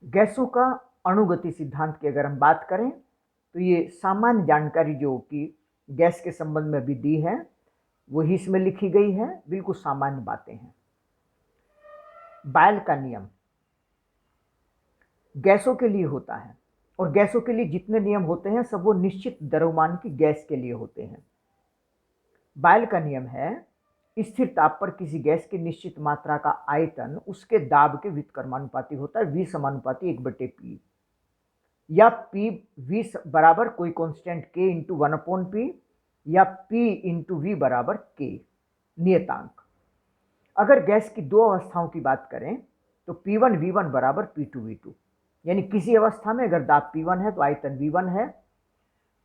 गैसों का अणुगति सिद्धांत की अगर हम बात करें तो ये सामान्य जानकारी जो कि गैस के संबंध में भी दी है वही इसमें लिखी गई है, बिल्कुल सामान्य बातें हैं। बायल का नियम गैसों के लिए होता है और गैसों के लिए जितने नियम होते हैं सब वो निश्चित द्रव्यमान की गैस के लिए होते हैं। बायल का नियम है स्थिर ताप पर किसी गैस की निश्चित मात्रा का आयतन उसके दाब के व्युत्क्रमानुपाती होता है, V समानुपाती 1/P, या P V बराबर कोई कांस्टेंट K इंटू 1/P या P इंटू V बराबर K नियतांक। अगर गैस की दो अवस्थाओं की बात करें तो P1 V1 बराबर P2 V2, यानी किसी अवस्था में अगर दाब P1 है तो आयतन V1 है,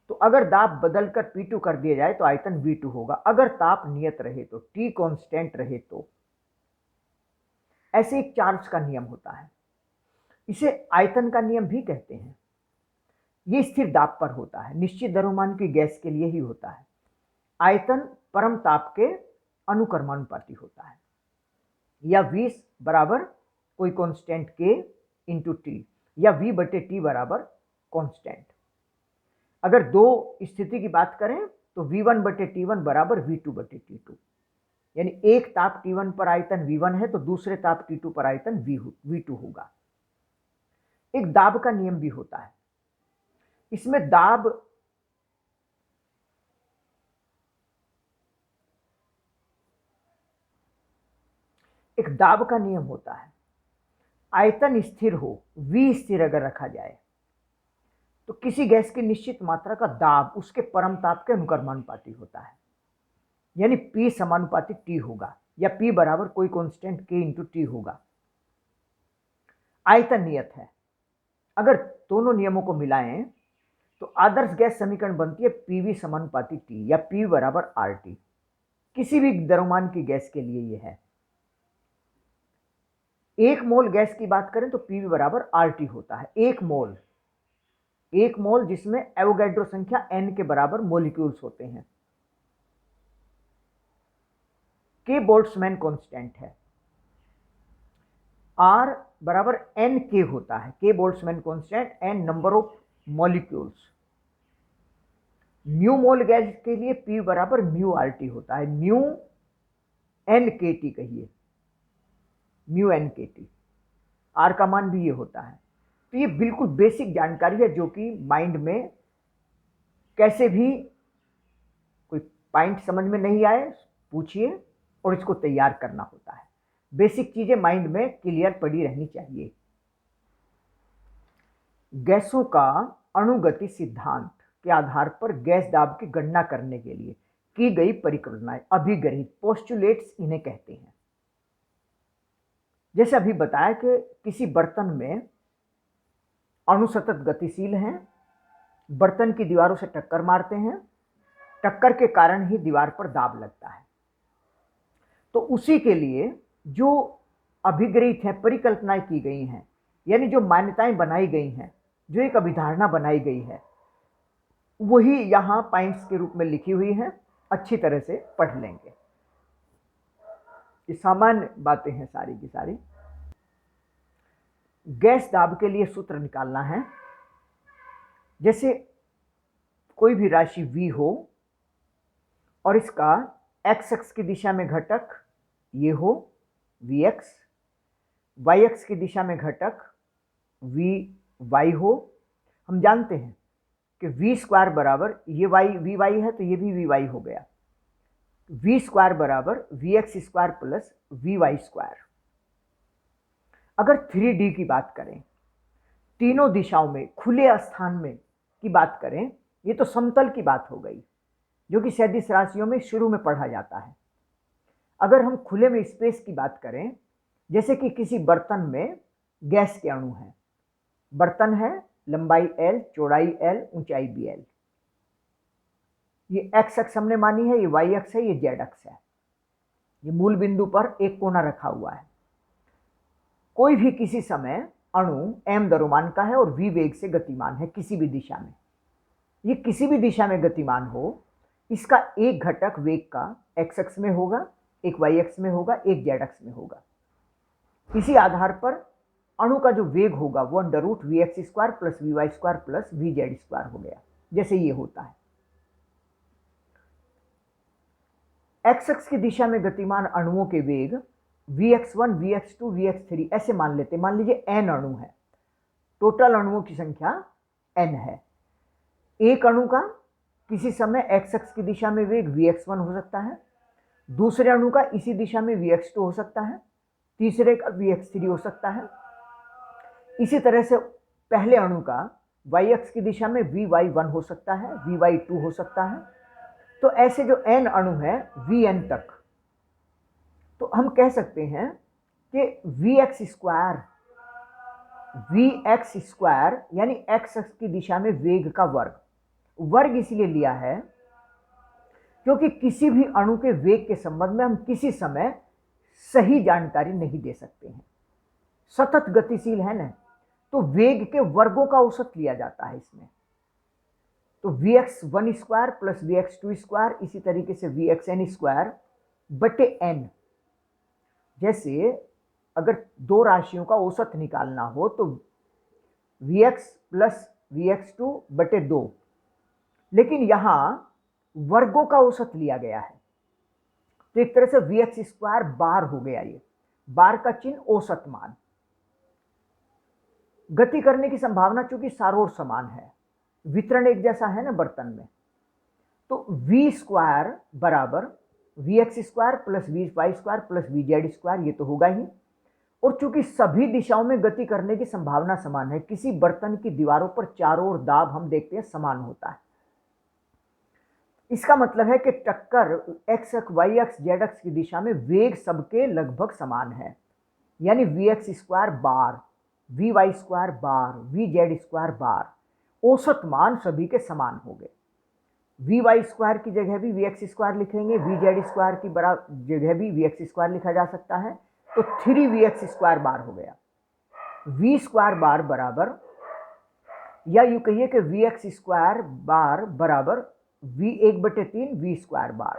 तो अगर दाब बदलकर P2 कर दिया जाए तो आयतन V2 होगा। अगर ताप नियत रहे तो, T कांस्टेंट रहे तो। ऐसे एक चार्ल्स का नियम होता है, इसे आयतन का नियम भी कहते हैं। यह स्थिर दाब पर होता है, निश्चित द्रव्यमान की गैस के लिए ही होता है। आयतन परम ताप के अनुक्रमानुपाती होता है, या V बराबर कोई कांस्टेंट K इंटू T या V/T बराबर कांस्टेंट। अगर दो स्थिति की बात करें तो V1/T1 बराबर V2/T2, यानी एक ताप T1 पर आयतन V1 है तो दूसरे ताप T2 पर आयतन V2 होगा। एक दाब का नियम भी होता है, इसमें एक दाब का नियम होता है। आयतन स्थिर हो, V स्थिर अगर रखा जाए तो किसी गैस की निश्चित मात्रा का दाब उसके परम ताप के अनुक्रमानुपाती होता है, यानी P समानुपाती T होगा या P बराबर कोई कांस्टेंट K इंटू T होगा। आयतन नियत है। अगर दोनों नियमों को मिलाएं तो आदर्श गैस समीकरण बनती है PV समानुपाती T या P बराबर RT। किसी भी द्रव्यमान की गैस के लिए यह है। एक मोल गैस की बात करें तो PV बराबर RT होता है। एक मोल जिसमें एवोगैड्रो संख्या n के बराबर मोलिक्यूल्स होते हैं। K बोल्ट्जमैन कांस्टेंट है। R बराबर NK होता है। K Boltzmann constant, N number of molecules. New mole gas के लिए P बराबर म्यू RT होता है। म्यू NKT कहिए, म्यू NKT। R का मान भी ये होता है। तो ये बिल्कुल बेसिक जानकारी है जो कि माइंड में कैसे भी कोई पॉइंट समझ में नहीं आए पूछिए और इसको तैयार करना होता है। बेसिक चीजें माइंड में क्लियर पड़ी रहनी चाहिए। गैसों का अणुगति सिद्धांत के आधार पर गैस दाब की गणना करने के लिए की गई परिकल्पनाएं, अभिगृहित पोस्टुलेट्स इन्हें कहते हैं। जैसे अभी बताया कि किसी बर्तन में अणु सतत गतिशील हैं, बर्तन की दीवारों से टक्कर मारते हैं, टक्कर के कारण ही दीवार पर दाब लगता है। तो उसी के लिए जो अभिगृहित है, परिकल्पनाएं की गई हैं, यानी जो मान्यताएं बनाई गई हैं, जो एक अभिधारणा बनाई गई है, वही यहां पॉइंट्स के रूप में लिखी हुई है। अच्छी तरह से पढ़ लेंगे। ये सामान्य बातें हैं सारी की सारी। गैस दाब के लिए सूत्र निकालना है। जैसे कोई भी राशि V हो और इसका x अक्ष की दिशा में घटक ये हो Vx, y अक्ष की दिशा में घटक Vy हो। हम जानते हैं कि V स्क्वायर बराबर ये Vy है तो ये भी Vy हो गया। V स्क्वायर बराबर Vx square plus Vy square. अगर 3D की बात करें, तीनों दिशाओं में खुले स्थान में की बात करें, ये तो समतल की बात हो गई जो कि सदिश राशियों में शुरू में पढ़ा जाता है। अगर हम खुले में स्पेस की बात करें, जैसे कि किसी बर्तन में गैस के अणु हैं, बर्तन है, लंबाई L, चौड़ाई L, ऊंचाई BL। ये x अक्ष हमने मानी है, ये y अक्ष है, ये z अक्ष है। ये मूल बिंदु पर एक कोना रखा हुआ है। कोई भी किसी समय अणु m द्रव्यमान का है और v वेग से गतिमान है किसी भी दिशा में। ये किसी भी दिशा में गतिमान हो, इसका एक घटक वेग का x अक्ष में होगा, एक y अक्ष में होगा, एक z अक्ष में होगा। इसी आधार पर अणु का जो वेग होगा वो under root V X square plus V Y square plus V Z square हो गया, जैसे ये होता है। एक्स एक्स की दिशा में गतिमान अणुओं के वेग Vx1, Vx2, Vx3 ऐसे मान लेते। मान लीजिए n अणु है, टोटल अणुओं की संख्या n है। एक अणु का किसी समय एक्स एक्स की दिशा में वेग Vx1 हो सकता है, दूसरे अणु का इसी दिशा में Vx2 हो सकता है, तीसरे का Vx3 हो सकता है। इसी तरह से पहले अणु का yx की दिशा में Vy1 हो सकता है, Vy2 हो सकता है। तो ऐसे जो n अणु है Vn तक, तो हम कह सकते हैं कि Vx स्क्वायर यानी एक्स एक्स की दिशा में वेग का वर्ग इसलिए लिया है क्योंकि किसी भी अणु के वेग के संबंध में हम किसी समय सही जानकारी नहीं दे सकते हैं। सतत गतिशील है ना, तो वेग के वर्गों का औसत लिया जाता है इसमें। तो Vx1 square plus Vx2 square, इसी तरीके से Vxn स्क्वायर बटे n। जैसे अगर दो राशियों का औसत निकालना हो तो Vx प्लस Vx2 बटे 2, लेकिन यहां वर्गों का औसत लिया गया है, तो एक तरह से Vx स्क्वायर बार हो गया। ये बार का चिन्ह औसत मान। गति करने की संभावना चूंकि सारोर समान है, वितरण एक जैसा है ना बर्तन में, तो V स्क्वायर बराबर Vx square plus Vy square plus Vz square, ये तो होगा ही। और चूंकि सभी दिशाओं में गति करने की संभावना समान है, किसी बर्तन की दीवारों पर चारों ओर दाब हम देखते हैं समान होता है। इसका मतलब है कि टक्कर X X Y X Z X की दिशा में वेग सबके लगभग समान है, यानी Vx square bar, Vy square bar, Vz square bar, औसत मान सभी के समान हो गए। Vy स्क्वायर की जगह भी Vx स्क्वायर लिखेंगे, Vz स्क्वायर की जगह भी Vx स्क्वायर लिखा जा सकता है, तो 3Vx स्क्वायर बार हो गया। V स्क्वायर बार बराबर, या यूं कहिए कि Vx स्क्वायर बार बराबर V1/3 V स्क्वायर बार।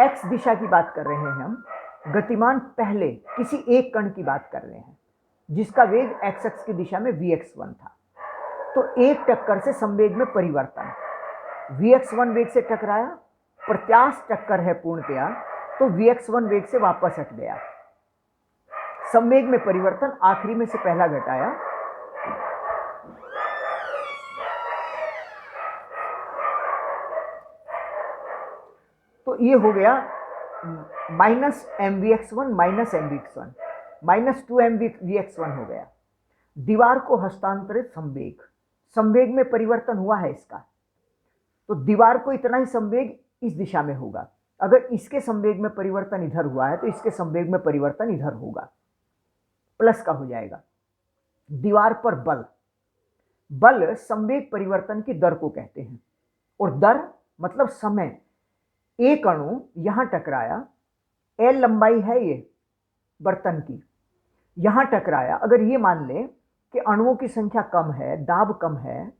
एक्स दिशा की बात कर रहे हैं हम, गतिमान पहले किसी एक कण की बात कर रहे हैं जिसका वेग एक्स एक्स की दिशा में Vx1 था। तो एक टक्कर से संवेग में परिवर्तन, Vx1 वेग से टकराया, प्रत्यास्थ टक्कर है पूर्णतया, तो Vx1 वेग से वापस हट गया। संवेग में परिवर्तन आखिरी में से पहला घटाया, तो ये हो गया minus mvx1 minus mvx1 minus 2mvx1 हो गया। दीवार को हस्तांतरित संवेग में परिवर्तन हुआ है इसका, तो दीवार को इतना ही संवेग इस दिशा में होगा। अगर इसके संवेग में परिवर्तन इधर हुआ है तो इसके संवेग में परिवर्तन इधर होगा, प्लस का हो जाएगा। दीवार पर बल संवेग परिवर्तन की दर को कहते हैं, और दर मतलब समय। एक अणु यहां टकराया, L लंबाई है ये बर्तन की, यहां टकराया। अगर ये मान लें कि अणुओं की संख्या कम है, दाब कम है,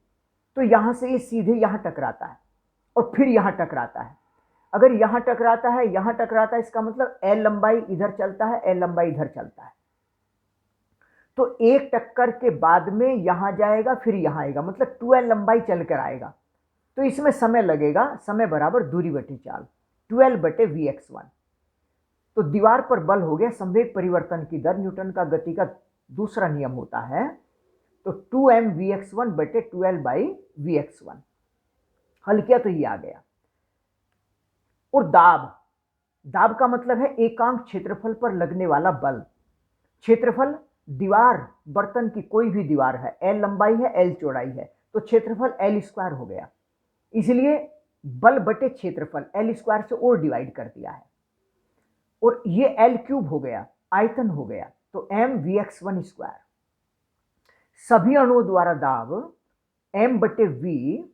तो यहां से ये सीधे यहां टकराता है और फिर यहां टकराता है। अगर यहां टकराता है, यहां टकराता है, इसका मतलब L लंबाई इधर चलता है, L लंबाई इधर चलता है। तो एक टक्कर के बाद में यहां जाएगा, फिर यहां आएगा, मतलब 2L लंबाई चल कर आएगा। तो इसमें समय लगेगा, समय बराबर दूरी बटे चाल, 12 बटे Vx1। तो दीवार पर बल हो गया संवेग परिवर्तन की दर, न्यूटन का गति का दूसरा नियम होता है। तो 2mvx1 बटे 12/Vx1 हल किया तो ये आ गया। और दाब का मतलब है एकांक क्षेत्रफल पर लगने वाला बल। क्षेत्रफल दीवार, बर्तन की कोई भी दीवार है, L लंबाई है, L चौड़ाई है, तो क्षेत्रफल L स्क्वायर हो गया। इसलिए बल बटे क्षेत्रफल L स्क्वायर से और डिवाइड कर दिया है, और ये L क्यूब हो गया, आयतन हो गया, तो mvx1 स्क्वायर। सभी अणुओं द्वारा दाब m बटे v,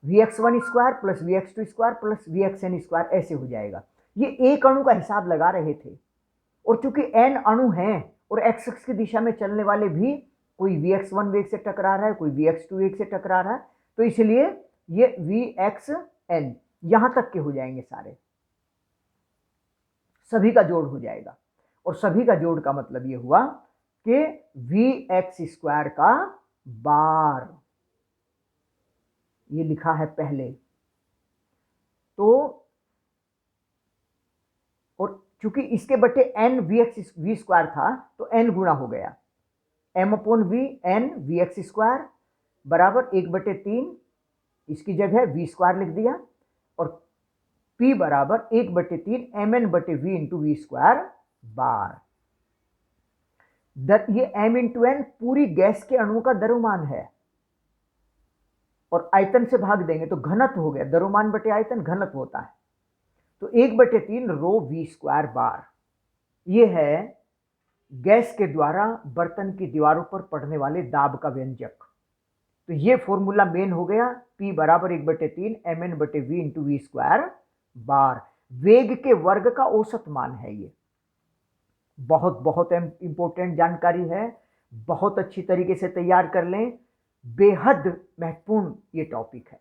Vx1 square plus Vx2 square plus Vxn square ऐसे हो जाएगा। ये एक अणु का हिसाब लगा रहे थे, और चूंकि n अणु हैं और x एक्स की दिशा में चलने वाले भी, कोई Vx1 वेग से टकरा रहा है, कोई Vx2 वेग से टकरा रहा है, तो इसलिए ये Vxn यहां तक के हो जाएंगे सारे, सभी का जोड़ हो जाएगा। और सभी का जोड़ का मतलब ये हुआ कि वी एक्स स्क्वायर का बार, ये लिखा है पहले। तो और चूंकि इसके बटे N V X V square था तो एन गुना हो गया, M upon V N V X square बराबर 1/3, इसकी जगह वी स्क्वायर लिख दिया, और P बराबर 1/3 एम एन बटे V into V square bar. ये m इंटू एन पूरी गैस के अणुओं का द्रव्यमान है, और आयतन से भाग देंगे तो घनत्व हो गया, द्रव्यमान बटे आयतन घनत्व होता है, तो 1/3 रो वी स्क्वायर बार। ये है गैस के द्वारा बर्तन की दीवारों पर पड़ने वाले दाब का व्यंजक। तो ये फॉर्मूला मेन हो गया, P बराबर 1/3 एम एन बटे V into V square bar. वेग के वर्ग का औसत मान है ये। बहुत बहुत इंपॉर्टेंट जानकारी है, बहुत अच्छी तरीके से तैयार कर लें, बेहद महत्वपूर्ण ये टॉपिक है।